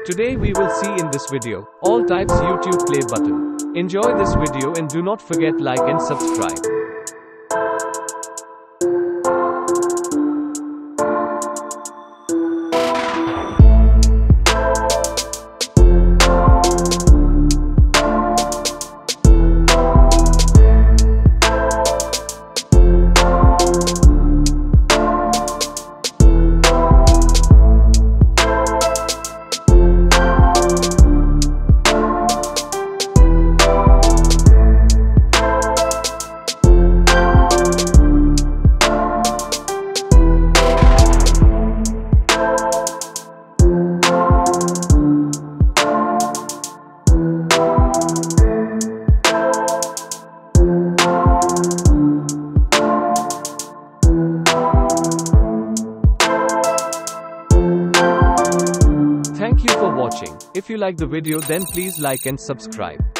Today we will see in this video, all types YouTube play button. Enjoy this video and do not forget like and subscribe. Thank you for watching. If you like the video then please like and subscribe.